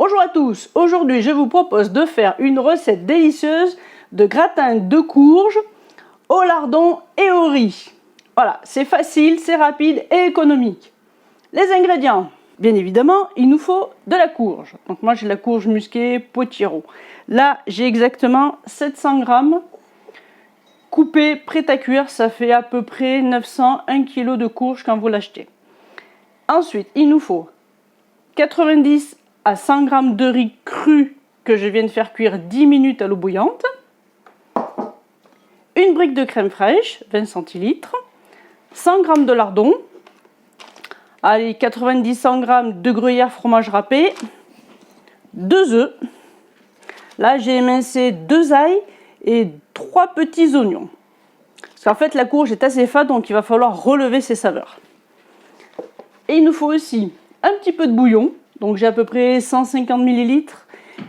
Bonjour à tous, aujourd'hui je vous propose de faire une recette délicieuse de gratin de courge au lardon et au riz. Voilà, c'est facile, c'est rapide et économique. Les ingrédients, bien évidemment, il nous faut de la courge. Donc moi j'ai de la courge musquée Potiron. Là j'ai exactement 700 grammes coupée, prête à cuire, ça fait à peu près 901 kg de courge quand vous l'achetez. Ensuite, il nous faut 90 à 100 g de riz cru que je viens de faire cuire 10 minutes à l'eau bouillante, une brique de crème fraîche, 20 centilitres, 100 g de lardon, allez, 90-100 g de gruyère fromage râpé, 2 œufs, là j'ai émincé 2 ails et 3 petits oignons. Parce qu'en fait la courge est assez fade, donc il va falloir relever ses saveurs. Et il nous faut aussi un petit peu de bouillon, donc j'ai à peu près 150 ml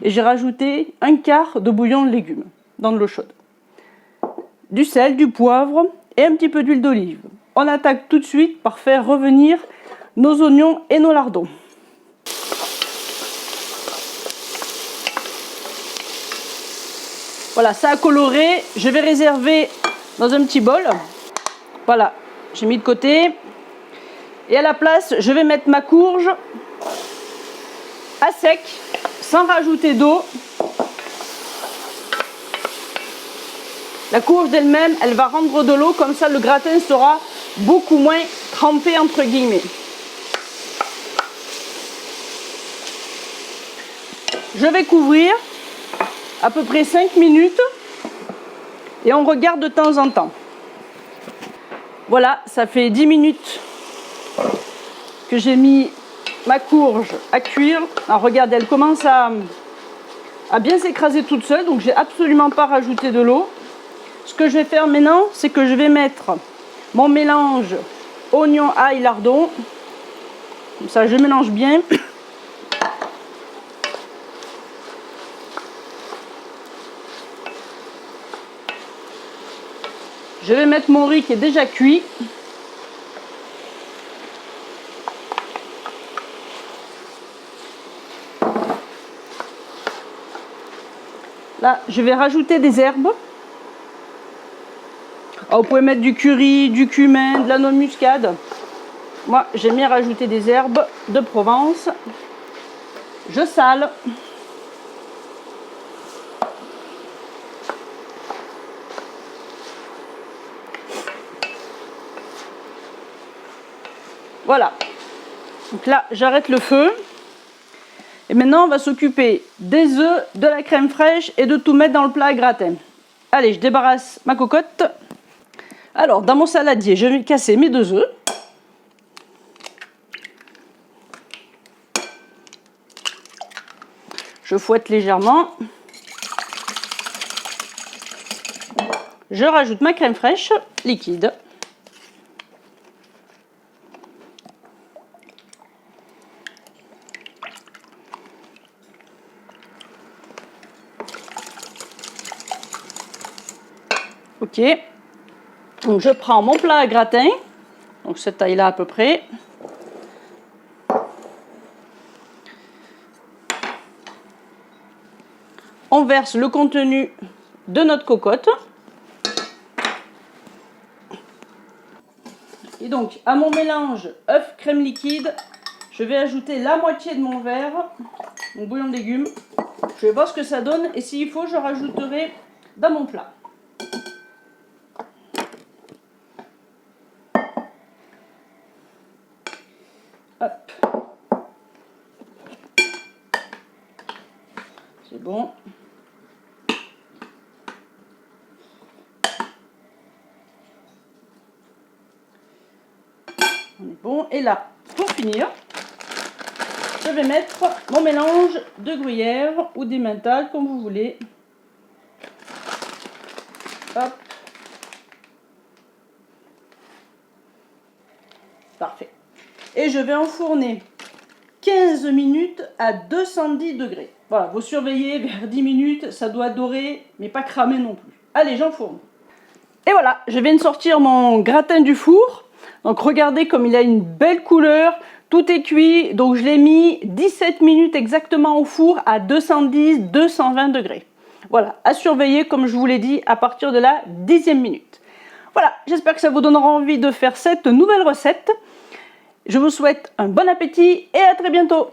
et j'ai rajouté un quart de bouillon de légumes dans de l'eau chaude. Du sel, du poivre et un petit peu d'huile d'olive. On attaque tout de suite par faire revenir nos oignons et nos lardons. Voilà, ça a coloré, je vais réserver dans un petit bol. Voilà, j'ai mis de côté. Et à la place, je vais mettre ma courge à sec, sans rajouter d'eau. La courge d'elle-même, elle va rendre de l'eau, comme ça le gratin sera beaucoup moins trempé entre guillemets. Je vais couvrir à peu près 5 minutes et on regarde de temps en temps. Voilà, ça fait 10 minutes que j'ai mis ma courge à cuire. Alors regardez, elle commence à bien s'écraser toute seule, donc j'ai absolument pas rajouté de l'eau. Ce que je vais faire maintenant, c'est que je vais mettre mon mélange oignon, ail, lardon. Comme ça, je mélange bien. Je vais mettre mon riz qui est déjà cuit. Là, je vais rajouter des herbes. Alors, vous pouvez mettre du curry, du cumin, de la noix de muscade. Moi, j'aime bien rajouter des herbes de Provence. Je sale. Voilà. Donc là, j'arrête le feu. Et maintenant, on va s'occuper des œufs, de la crème fraîche et de tout mettre dans le plat à gratin. Allez, je débarrasse ma cocotte. Alors, dans mon saladier, je vais casser mes 2 œufs. Je fouette légèrement. Je rajoute ma crème fraîche liquide. Ok, donc je prends mon plat à gratin, donc cette taille là à peu près. On verse le contenu de notre cocotte. Et donc à mon mélange œuf crème liquide, je vais ajouter la moitié de mon verre, mon bouillon de légumes. Je vais voir ce que ça donne et s'il faut, je rajouterai dans mon plat. Hop. C'est bon. On est bon. Et là, pour finir, je vais mettre mon mélange de gruyère ou d'emmental, comme vous voulez. Hop. Parfait. Et je vais enfourner 15 minutes à 210 degrés. Voilà, vous surveillez vers 10 minutes, ça doit dorer, mais pas cramer non plus. Allez, j'enfourne. Et voilà, je viens de sortir mon gratin du four. Donc regardez comme il a une belle couleur, Tout est cuit, donc je l'ai mis 17 minutes exactement au four à 210-220 degrés. Voilà, à surveiller comme je vous l'ai dit à partir de la 10e minute. Voilà, j'espère que ça vous donnera envie de faire cette nouvelle recette. Je vous souhaite un bon appétit et à très bientôt.